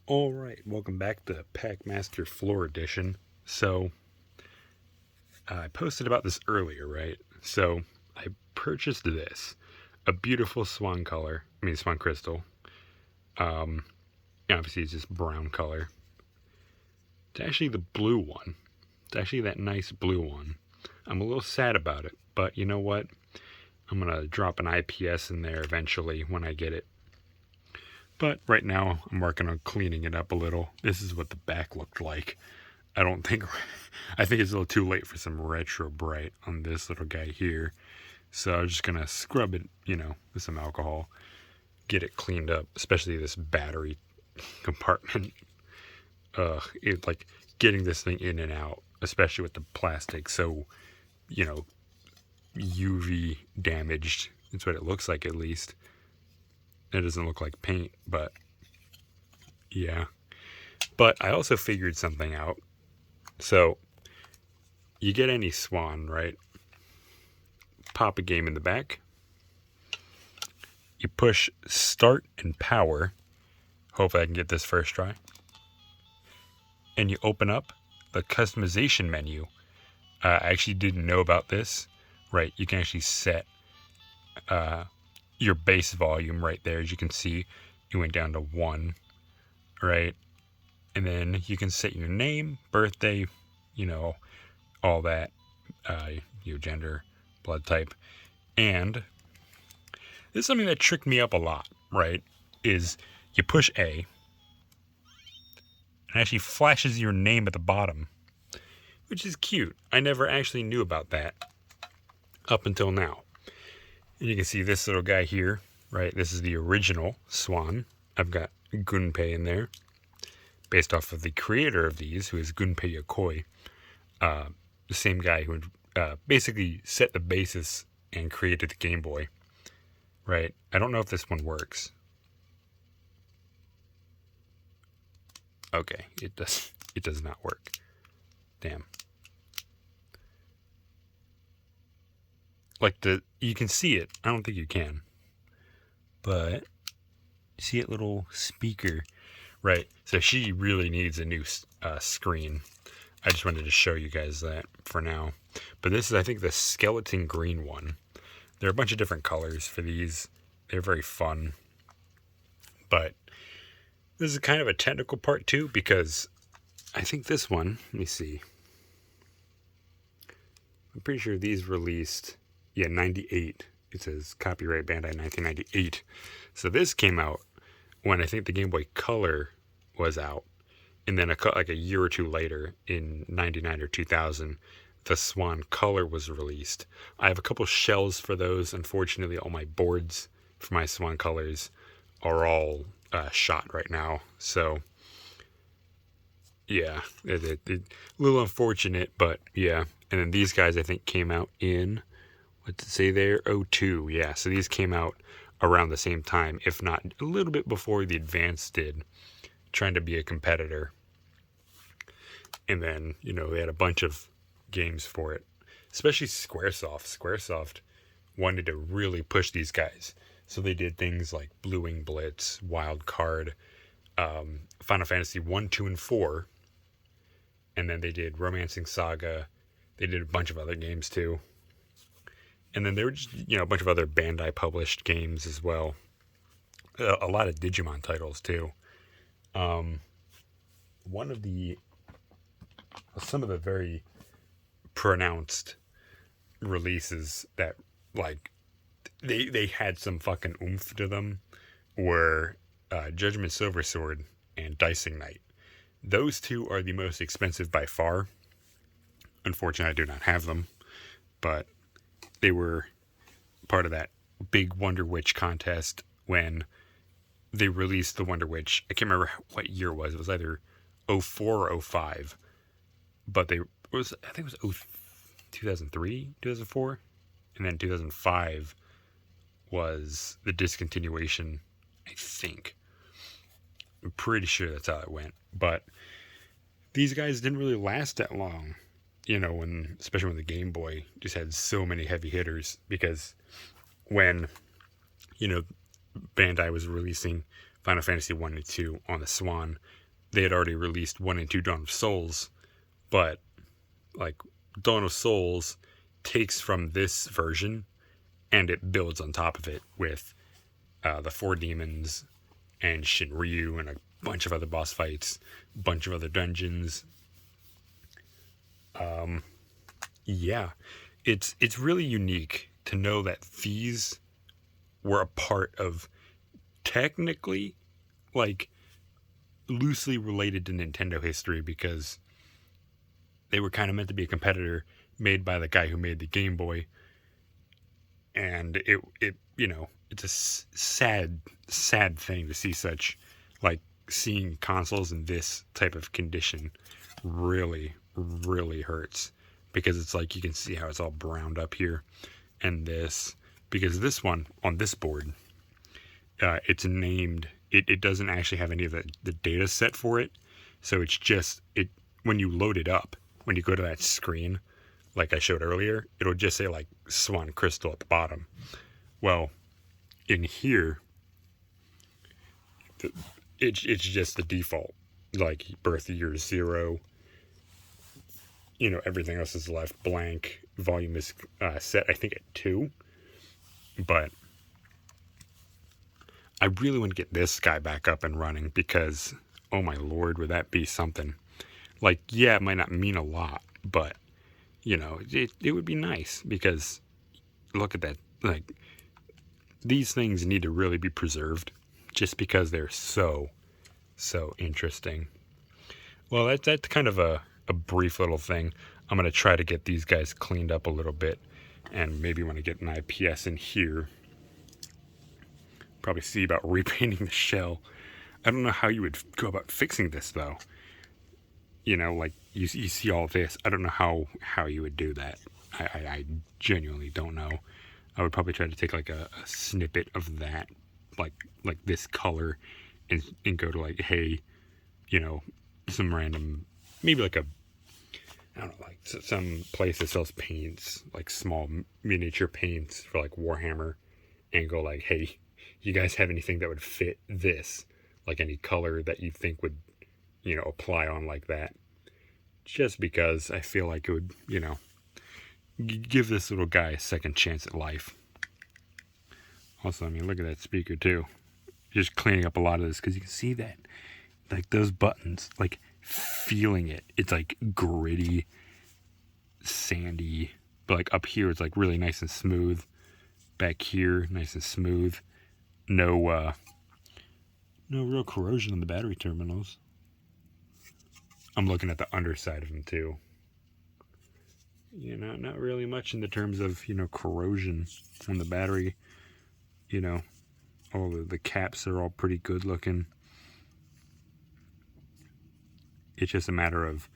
Alright, welcome back to Packmaster Floor Edition. So, I posted about this earlier, right? So, I purchased this. A beautiful swan crystal. Um, Obviously it's just brown color. It's actually the blue one. It's actually that nice blue one. I'm a little sad about it, but you know what? I'm gonna drop an IPS in there eventually when I get it. But right now, I'm working on cleaning it up a little. This is what the back looked like. I don't think, I think it's a little too late for some retro bright on this little guy here. So I'm just gonna scrub it, with some alcohol, get it cleaned up, especially this battery compartment. It like getting this thing in and out, especially with the plastic, so you know, UV damaged. That's what it looks like, at least. It doesn't look like paint, but yeah. But I also figured something out. So you get any Swan, right? Pop a game in the back. You push start and power. Hopefully I can get this first try. And you open up the customization menu. I actually didn't know about this. Right, you can actually set your base volume right there. As you can see, it went down to 1, right? And then you can set your name, birthday, all that, your gender, blood type. And this is something that tricked me up a lot, right? Is you push A, and actually flashes your name at the bottom, which is cute. I never actually knew about that up until now. And you can see this little guy here, right? This is the original Swan. I've got Gunpei in there, based off of the creator of these, who is Gunpei Yokoi, the same guy who basically set the basis and created the Game Boy, right? I don't know if this one works. Okay, it does not work. Damn. Like you can see it. I don't think you can. But you see it, little speaker, right? So she really needs a new screen. I just wanted to show you guys that for now. But this is, I think, the skeleton green one. There are a bunch of different colors for these. They're very fun. But this is kind of a technical part too, because I think this one, let me see. I'm pretty sure these released, 98. It says copyright Bandai 1998. So this came out when I think the Game Boy Color was out. And then like a year or two later, in 99 or 2000, the Swan Color was released. I have a couple shells for those. Unfortunately, all my boards for my Swan Colors are all shot right now. So, yeah, a little unfortunate, but yeah. And then these guys, I think, came out in, what's it say there? 02. Yeah, so these came out around the same time, if not a little bit before the Advance did, trying to be a competitor. And then, they had a bunch of games for it, especially Squaresoft. Squaresoft wanted to really push these guys. So they did things like Blue Wing Blitz, Wild Card, Final Fantasy 1, 2, and 4. And then they did Romancing Saga. They did a bunch of other games too. And then there were just, a bunch of other Bandai published games as well. A lot of Digimon titles too. Some of the very pronounced releases that, like, they had some fucking oomph to them were Judgment Silver Sword and Dicing Knight. Those two are the most expensive by far. Unfortunately, I do not have them, but they were part of that big Wonder Witch contest when they released the Wonder Witch. I can't remember what year it was. It was either 04 or 05. But I think it was 2003, 2004. And then 2005 was the discontinuation, I think. I'm pretty sure that's how it went. But these guys didn't really last that long, especially when the Game Boy just had so many heavy hitters. Because when, Bandai was releasing Final Fantasy 1 and 2 on the Swan. They had already released 1 and 2 Dawn of Souls, but like Dawn of Souls takes from this version and it builds on top of it with the 4 demons and Shinryu and a bunch of other boss fights, a bunch of other dungeons. Yeah, it's really unique to know that these were a part of, technically, like, loosely related to Nintendo history, because they were kind of meant to be a competitor made by the guy who made the Game Boy. And it you know, it's a sad thing to see such, like, seeing consoles in this type of condition really hurts, because it's like you can see how it's all browned up here. And this, because this one on this board, it's named, it doesn't actually have any of the data set for it, so it's just, it, when you load it up, when you go to that screen like I showed earlier, it'll just say like Swan Crystal at the bottom. Well, in here, it's just the default, like birth year 0. You know, everything else is left blank. Volume is set, I think, at 2. But I really want to get this guy back up and running, because, oh my lord, would that be something. Like, yeah, it might not mean a lot, but, you know, it would be nice, because look at that. Like, these things need to really be preserved, just because they're so interesting. Well, that's kind of a brief little thing. I'm going to try to get these guys cleaned up a little bit, and maybe when I get an IPS in here, probably see about repainting the shell. I don't know how you would go about fixing this, though. You know, like, you see all this. I don't know how you would do that. I genuinely don't know. I would probably try to take like a snippet of that, like this color, and go to like, hey, you know, some random, maybe like a, I don't know, like some place that sells paints, like small miniature paints for like Warhammer, and go like, hey, you guys have anything that would fit this? Like any color that you think would, you know, apply on like that. Just because I feel like it would, you know, give this little guy a second chance at life. Also, I mean, look at that speaker too. Just cleaning up a lot of this, because you can see that, like, those buttons, like, feeling it. It's like gritty, sandy, but like up here it's like really nice and smooth. Back here, nice and smooth. No real corrosion on the battery terminals. I'm looking at the underside of them too. You know, not really much in the terms of, you know, corrosion on the battery. You know, all the caps are all pretty good looking. It's just a matter of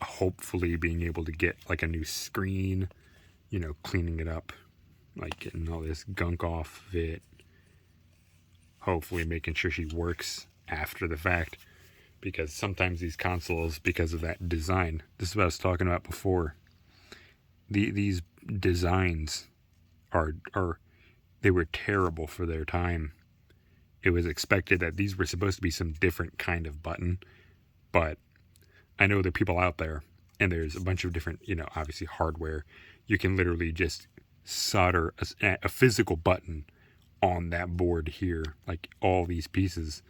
hopefully being able to get like a new screen, you know, cleaning it up, like getting all this gunk off of it. Hopefully making sure she works after the fact, because sometimes these consoles, because of that design, this is what I was talking about before, these designs are they were terrible for their time. It was expected that these were supposed to be some different kind of button, but I know there are people out there, and there's a bunch of different, you know, obviously hardware. You can literally just solder a physical button on that board here, like all these pieces,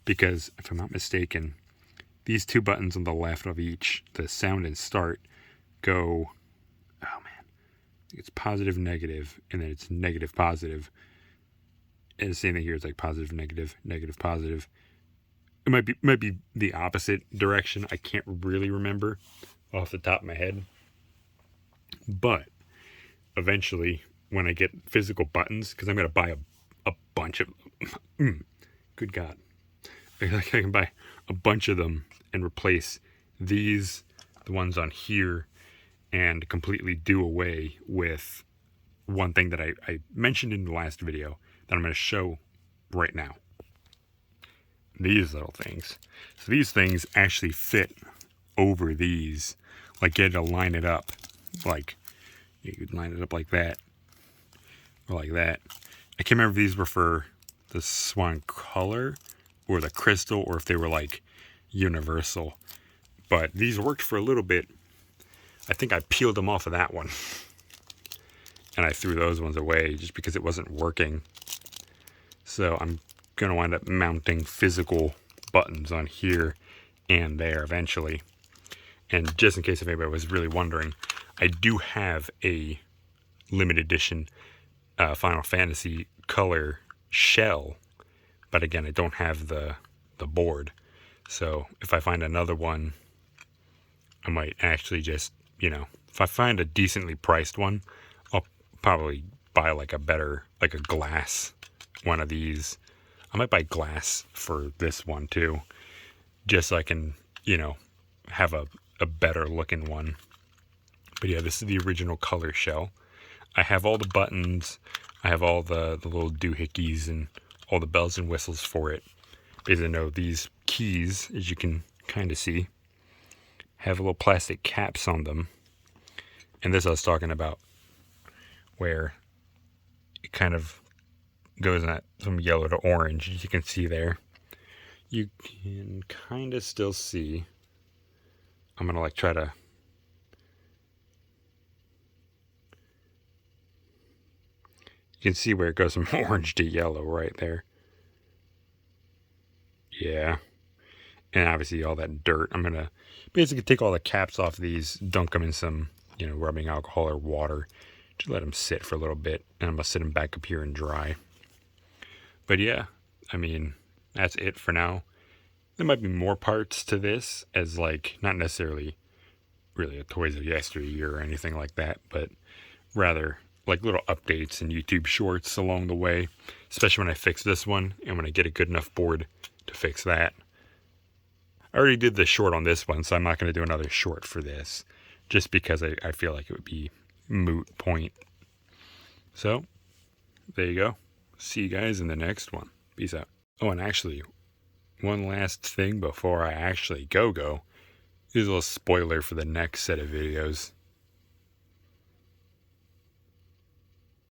because if I'm not mistaken, these 2 buttons on the left of each, the sound and start, go, oh man, it's positive, negative, and then it's negative, positive. And the same thing here, it's like positive, negative, negative, positive. It might be the opposite direction. I can't really remember off the top of my head. But eventually, when I get physical buttons, because I'm going to buy a bunch of good God. I can buy a bunch of them and replace these, the ones on here, and completely do away with one thing that I mentioned in the last video that I'm going to show right now. These little things. So these things actually fit over these. Like, you had to line it up. Like, you could line it up like that. Or like that. I can't remember if these were for the Swan color or the crystal, or if they were like universal. But these worked for a little bit. I think I peeled them off of that one. And I threw those ones away just because it wasn't working. So I'm going to wind up mounting physical buttons on here and there eventually. And just in case if anybody was really wondering, I do have a limited edition Final Fantasy color shell. But again, I don't have the board. So if I find another one, I might actually just, if I find a decently priced one, I'll probably buy like a glass one of these. I might buy glass for this one too, just so I can, have a better looking one. But yeah, this is the original color shell. I have all the buttons. I have all the little doohickeys and all the bells and whistles for it. Because I know these keys, as you can kind of see, have little plastic caps on them. And this I was talking about, where it kind of goes in that from yellow to orange, as you can see there. You can kind of still see. I'm going to like try to. You can see where it goes from orange to yellow right there. Yeah. And obviously all that dirt. I'm going to basically take all the caps off these, dunk them in some, rubbing alcohol or water. Just let them sit for a little bit. And I'm going to sit them back up here and dry. But yeah, I mean, that's it for now. There might be more parts to this, as like, not necessarily really a Toys of Yesteryear or anything like that, but rather like little updates and YouTube shorts along the way, especially when I fix this one and when I get a good enough board to fix that. I already did the short on this one, so I'm not going to do another short for this, just because I feel like it would be moot point. So, there you go. See you guys in the next one. Peace out. Oh, and actually, one last thing before I actually go. Here's a little spoiler for the next set of videos.